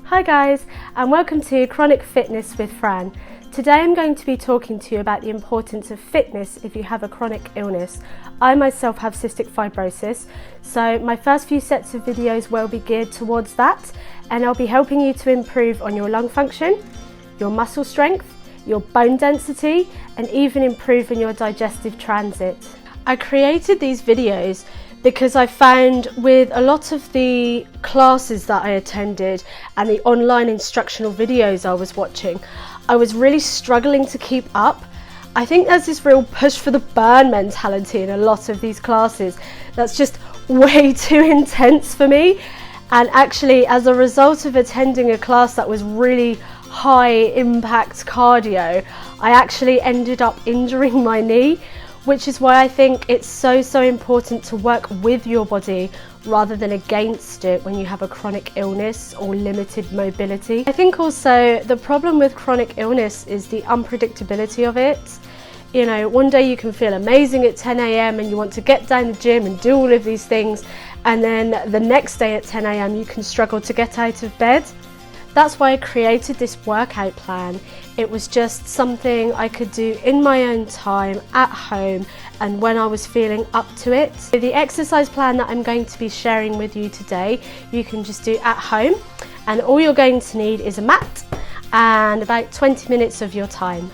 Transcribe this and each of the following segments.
Hi guys, and welcome to Chronic Fitness with Fran. Today I'm going to be talking to you about the importance of fitness if you have a chronic illness. I myself have cystic fibrosis, so my first few sets of videos will be geared towards that, and I'll be helping you to improve on your lung function, your muscle strength, your bone density, and even improve on your digestive transit. I created these videos because I found with a lot of the classes that I attended and the online instructional videos I was watching, I was really struggling to keep up. I think there's this real push for the burn mentality in a lot of these classes that's just way too intense for me. And actually, as a result of attending a class that was really high impact cardio, I actually ended up injuring my knee, which is why I think it's so important to work with your body rather than against it when you have a chronic illness or limited mobility. I think also the problem with chronic illness is the unpredictability of it. You know, one day you can feel amazing at 10 a.m. and you want to get down the gym and do all of these things, and then the next day at 10 a.m. you can struggle to get out of bed. That's why I created this workout plan. It was just something I could do in my own time, at home, and when I was feeling up to it. So the exercise plan that I'm going to be sharing with you today, you can just do at home, and all you're going to need is a mat and about 20 minutes of your time.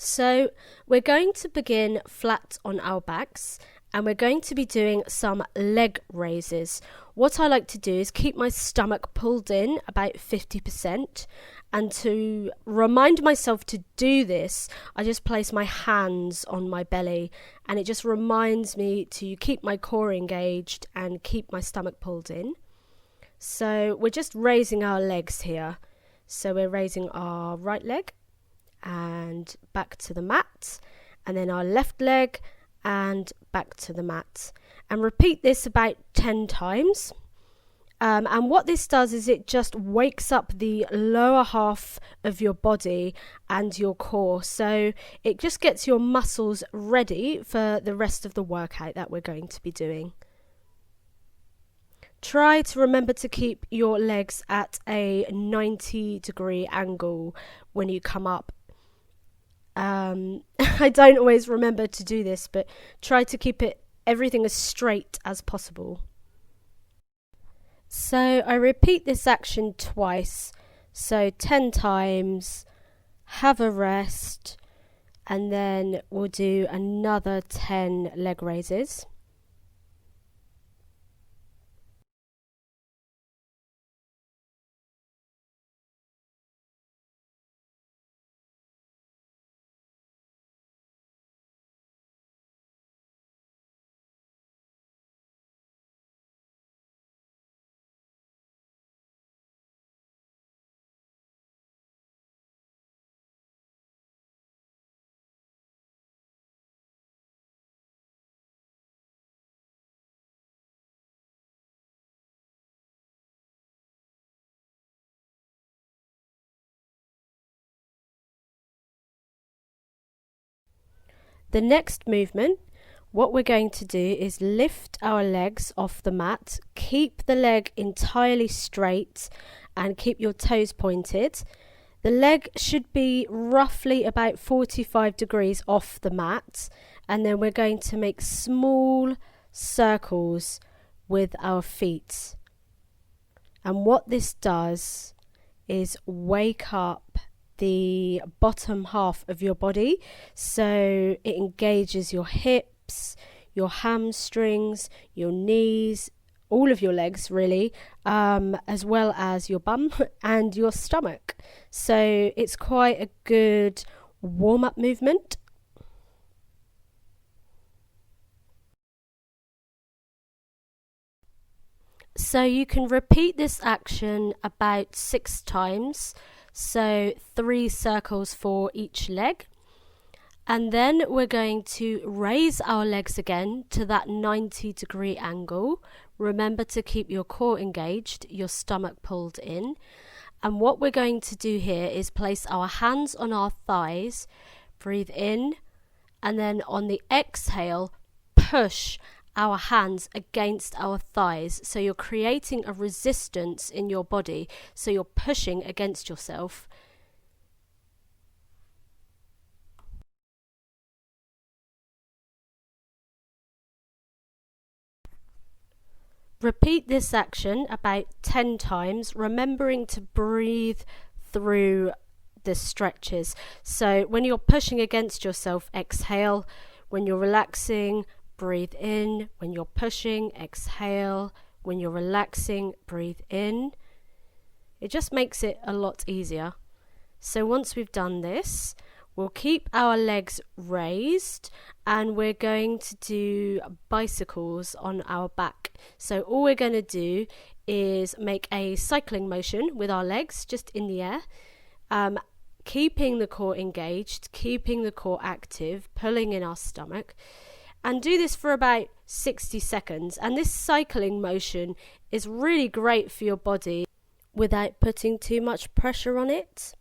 So we're going to begin flat on our backs, and we're going to be doing some leg raises. What I like to do is keep my stomach pulled in about 50%, and to remind myself to do this, I just place my hands on my belly, and it just reminds me to keep my core engaged and keep my stomach pulled in. So we're just raising our legs here. So we're raising our right leg and back to the mat, and then our left leg and back to the mat, and repeat this about 10 times. And what this does is it just wakes up the lower half of your body and your core, so it just gets your muscles ready for the rest of the workout that we're going to be doing. Try to remember to keep your legs at a 90-degree angle when you come up. I don't always remember to do this, but try to keep everything as straight as possible. So I repeat this action twice, so 10 times, have a rest, and then we'll do another 10 leg raises. The next movement, what we're going to do is lift our legs off the mat, keep the leg entirely straight and keep your toes pointed. The leg should be roughly about 45 degrees off the mat, and then we're going to make small circles with our feet. And what this does is wake up the bottom half of your body, so it engages your hips, your hamstrings, your knees, all of your legs really, as well as your bum and your stomach. So it's quite a good warm-up movement. So you can repeat this action about 6 times. So 3 circles for each leg, and then we're going to raise our legs again to that 90-degree angle. Remember to keep your core engaged, your stomach pulled in, And what we're going to do here is place our hands on our thighs, breathe in and then on the exhale, push our hands against our thighs. So you're creating a resistance in your body. So you're pushing against yourself. Repeat this action about 10 times, remembering to breathe through the stretches. So when you're pushing against yourself, exhale. When you're relaxing, breathe in. When you're pushing, exhale. When you're relaxing, breathe in. It just makes it a lot easier. So once we've done this, we'll keep our legs raised and we're going to do bicycles on our back. So all we're going to do is make a cycling motion with our legs just in the air, keeping the core engaged, keeping the core active, pulling in our stomach, and do this for about 60 seconds. And this cycling motion is really great for your body without putting too much pressure on it.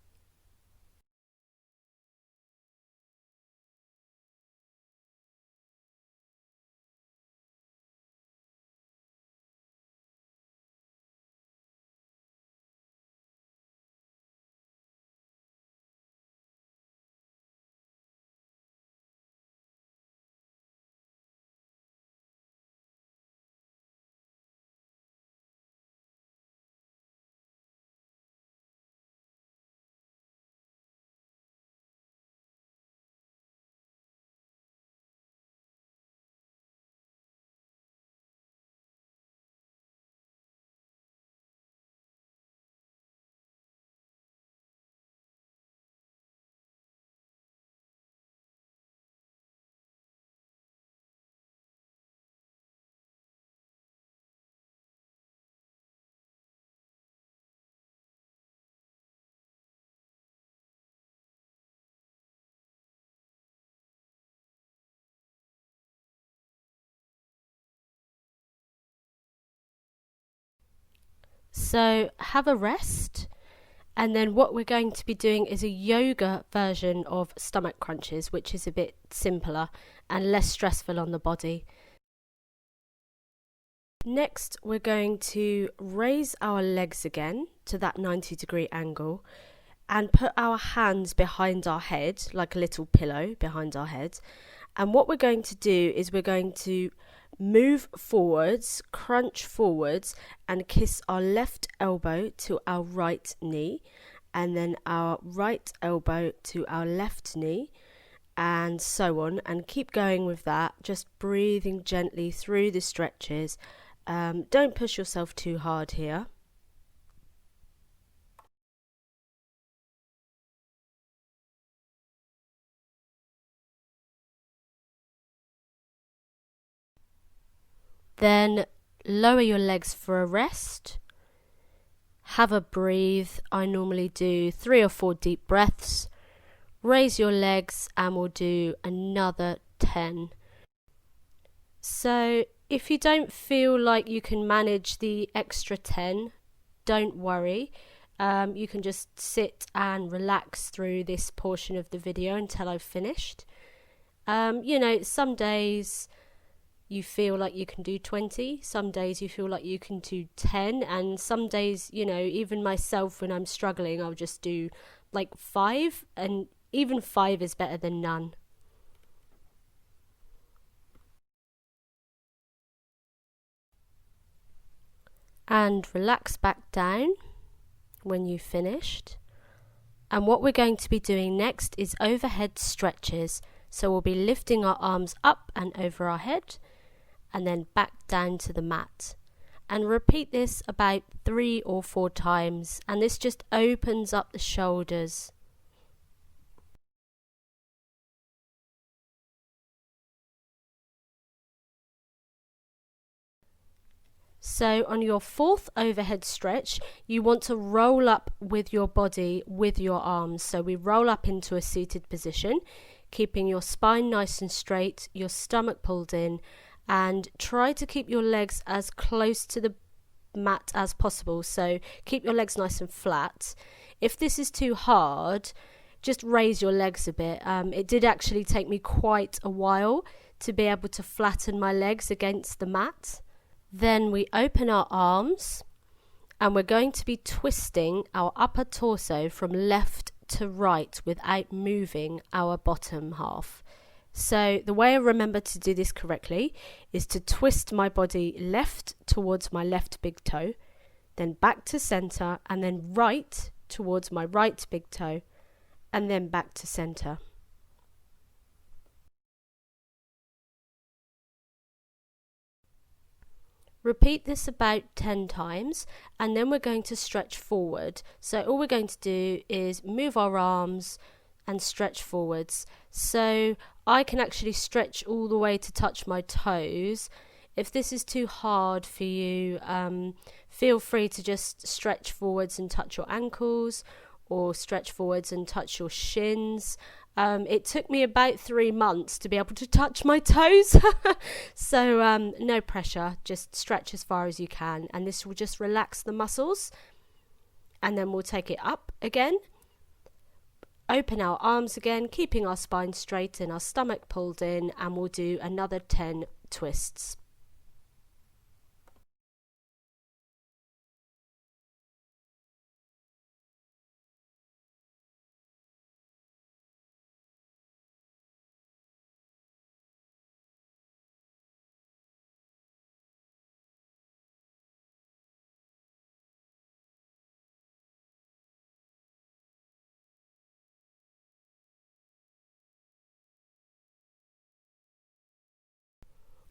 So have a rest, and then what we're going to be doing is a yoga version of stomach crunches, which is a bit simpler and less stressful on the body. Next, we're going to raise our legs again to that 90-degree angle and put our hands behind our head, like a little pillow behind our head. And what we're going to do is we're going to move forwards, crunch forwards, and kiss our left elbow to our right knee, and then our right elbow to our left knee, and so on, and keep going with that, just breathing gently through the stretches. Don't push yourself too hard here. Then lower your legs for a rest. Have a breathe. I normally do 3 or 4 deep breaths. Raise your legs and we'll do another 10. So if you don't feel like you can manage the extra 10, don't worry. You can just sit and relax through this portion of the video until I've finished. Some days you feel like you can do 20, some days you feel like you can do 10, and some days, even myself, when I'm struggling, I'll just do like 5, and even 5 is better than none. And relax back down when you've finished. And what we're going to be doing next is overhead stretches. So we'll be lifting our arms up and over our head, and then back down to the mat. And repeat this about 3 or 4 times, and this just opens up the shoulders. So on your 4th overhead stretch, you want to roll up with your body with your arms. So we roll up into a seated position, keeping your spine nice and straight, your stomach pulled in, and try to keep your legs as close to the mat as possible. So keep your legs nice and flat. If this is too hard, just raise your legs a bit. It did actually take me quite a while to be able to flatten my legs against the mat. Then we open our arms and we're going to be twisting our upper torso from left to right without moving our bottom half. So the way I remember to do this correctly is to twist my body left towards my left big toe, then back to center, and then right towards my right big toe, and then back to center. Repeat this about 10 times, and then we're going to stretch forward. So all we're going to do is move our arms and stretch forwards. So I can actually stretch all the way to touch my toes. If this is too hard for you, feel free to just stretch forwards and touch your ankles, or stretch forwards and touch your shins. It took me about 3 months to be able to touch my toes. So no pressure, just stretch as far as you can, and this will just relax the muscles. And then we'll take it up again. Open our arms again, keeping our spine straight and our stomach pulled in, and we'll do another 10 twists.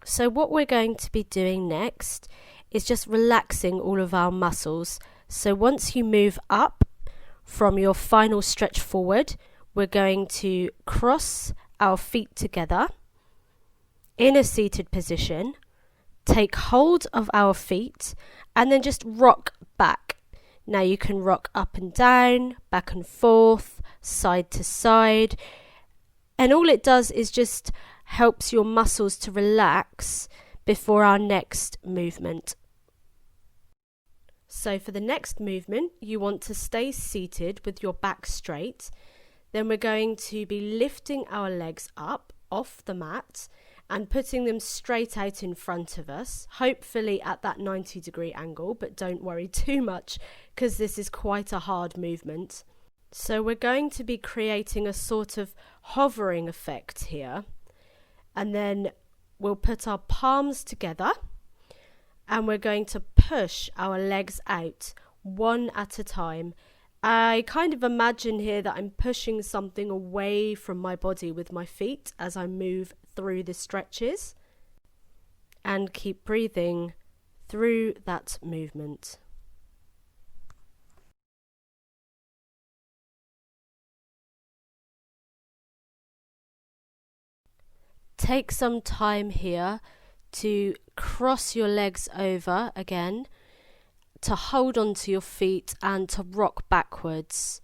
So what we're going to be doing next is just relaxing all of our muscles. So once you move up from your final stretch forward, we're going to cross our feet together in a seated position, take hold of our feet, and then just rock back. Now you can rock up and down, back and forth, side to side, and all it does is just helps your muscles to relax before our next movement. So for the next movement, you want to stay seated with your back straight. Then we're going to be lifting our legs up off the mat and putting them straight out in front of us, hopefully at that 90-degree angle, but don't worry too much because this is quite a hard movement. So we're going to be creating a sort of hovering effect here. And then we'll put our palms together and we're going to push our legs out one at a time. I kind of imagine here that I'm pushing something away from my body with my feet as I move through the stretches, and keep breathing through that movement. Take some time here to cross your legs over again, to hold onto your feet and to rock backwards.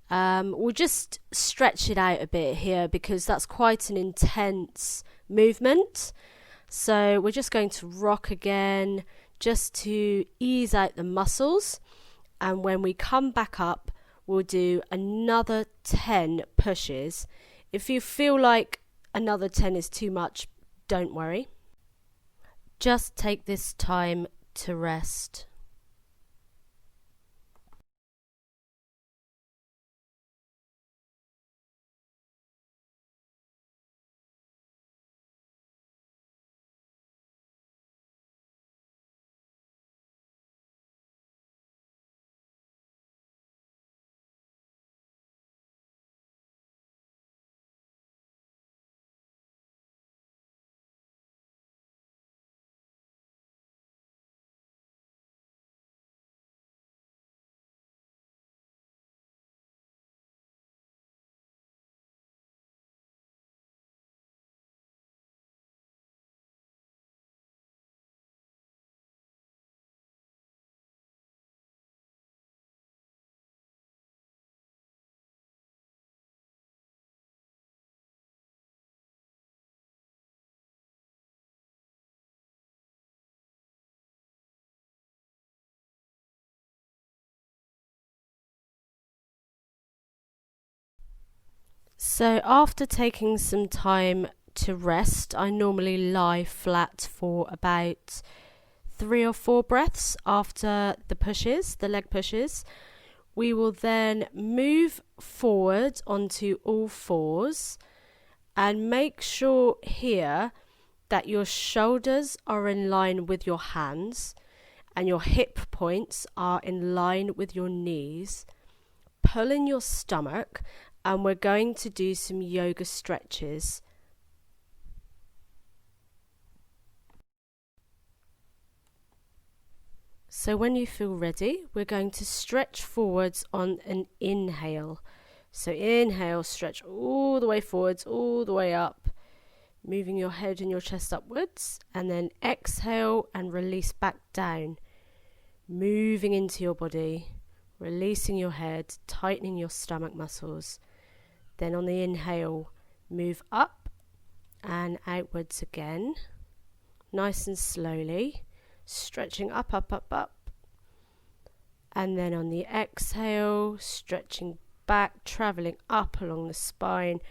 We'll just stretch it out a bit here because that's quite an intense movement. So we're just going to rock again just to ease out the muscles. And when we come back up, we'll do another 10 pushes. If you feel like another 10 is too much, don't worry. Just take this time to rest. So after taking some time to rest, I normally lie flat for about 3 or 4 breaths after the leg pushes. We will then move forward onto all fours and make sure here that your shoulders are in line with your hands and your hip points are in line with your knees. Pull in your stomach, and we're going to do some yoga stretches. So when you feel ready, we're going to stretch forwards on an inhale. So inhale, stretch all the way forwards, all the way up, moving your head and your chest upwards, and then exhale and release back down, moving into your body, releasing your head, tightening your stomach muscles. Then on the inhale, move up and outwards again, nice and slowly, stretching up, up, up, up. And then on the exhale, stretching back, travelling up along the spine,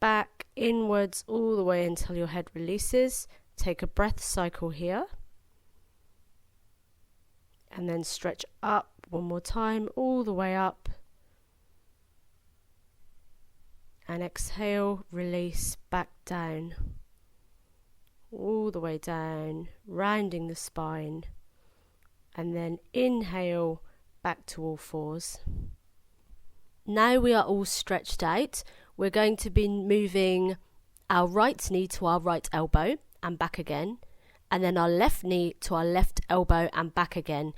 back, inwards, all the way until your head releases. Take a breath cycle here. And then stretch up one more time, all the way up. And exhale, release back down. All the way down, rounding the spine. And then inhale, back to all fours. Now we are all stretched out. We're going to be moving our right knee to our right elbow and back again. And then our left knee to our left elbow and back again.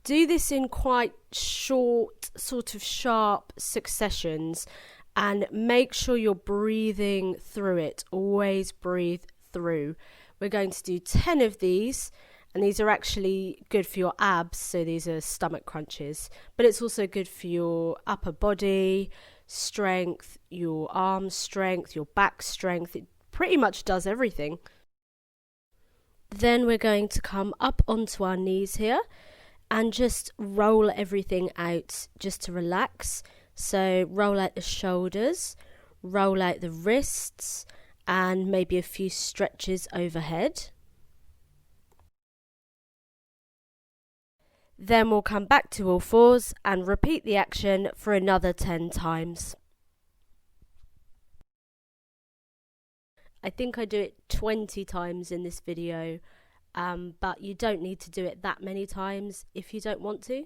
Do this in quite short, sort of sharp successions, and make sure you're breathing through it. Always breathe through. We're going to do 10 of these, and these are actually good for your abs, so these are stomach crunches, but it's also good for your upper body strength, your arm strength, your back strength. It pretty much does everything. Then we're going to come up onto our knees here and just roll everything out just to relax. So roll out the shoulders, roll out the wrists, and maybe a few stretches overhead. Then we'll come back to all fours and repeat the action for another 10 times. I think I do it 20 times in this video, but you don't need to do it that many times if you don't want to.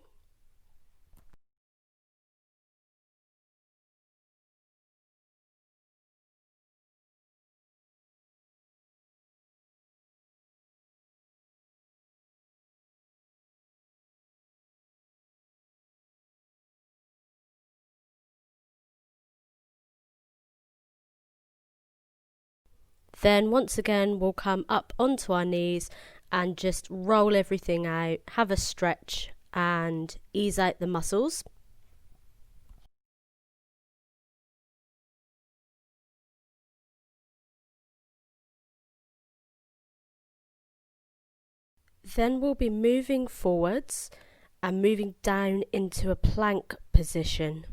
Then once again we'll come up onto our knees and just roll everything out, have a stretch and ease out the muscles. Then we'll be moving forwards and moving down into a plank position.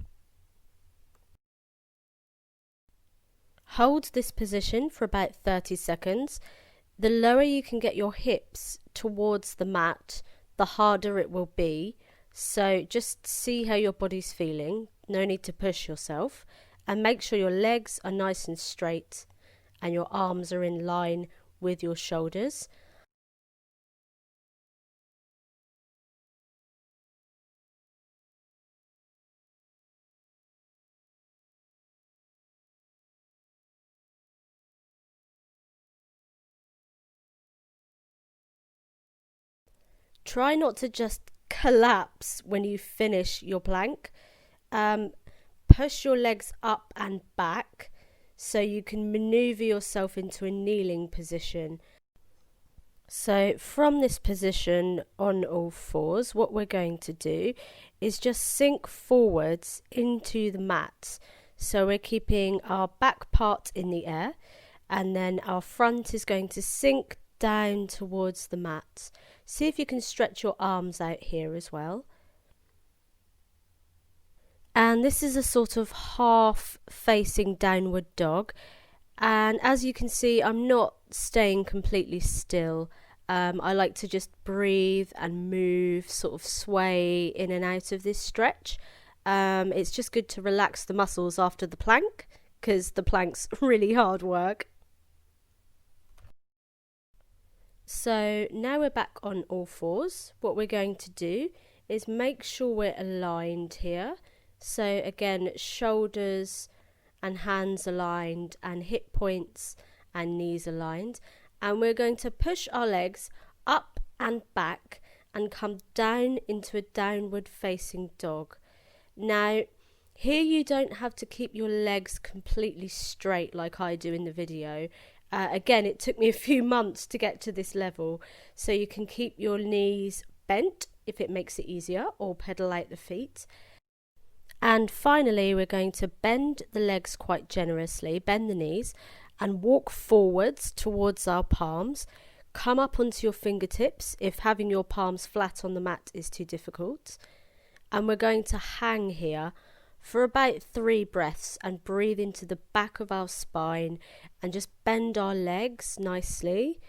Hold this position for about 30 seconds. The lower you can get your hips towards the mat, the harder it will be. So just see how your body's feeling. No need to push yourself. And make sure your legs are nice and straight and your arms are in line with your shoulders. Try not to just collapse when you finish your plank. Push your legs up and back so you can maneuver yourself into a kneeling position. So from this position on all fours, what we're going to do is just sink forwards into the mat. So we're keeping our back part in the air, and then our front is going to sink down towards the mat. See if you can stretch your arms out here as well. And this is a sort of half facing downward dog. And as you can see, I'm not staying completely still. I like to just breathe and move, sort of sway in and out of this stretch. It's just good to relax the muscles after the plank, because the plank's really hard work. So now we're back on all fours. What we're going to do is make sure we're aligned here. So again, shoulders and hands aligned, and hip points and knees aligned. And we're going to push our legs up and back and come down into a downward facing dog. Now, here you don't have to keep your legs completely straight like I do in the video. Again, it took me a few months to get to this level, so you can keep your knees bent if it makes it easier, or pedal out the feet. And finally, we're going to bend the legs quite generously, bend the knees, and walk forwards towards our palms. Come up onto your fingertips if having your palms flat on the mat is too difficult. And we're going to hang here for about 3 breaths and breathe into the back of our spine and just bend our legs nicely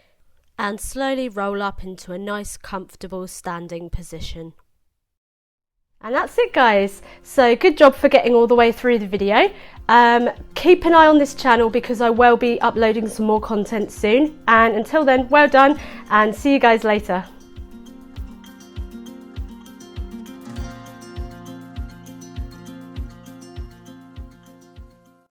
and slowly roll up into a nice comfortable standing position. And that's it, guys. So good job for getting all the way through the video. Keep an eye on this channel because I will be uploading some more content soon. And until then, well done and see you guys later.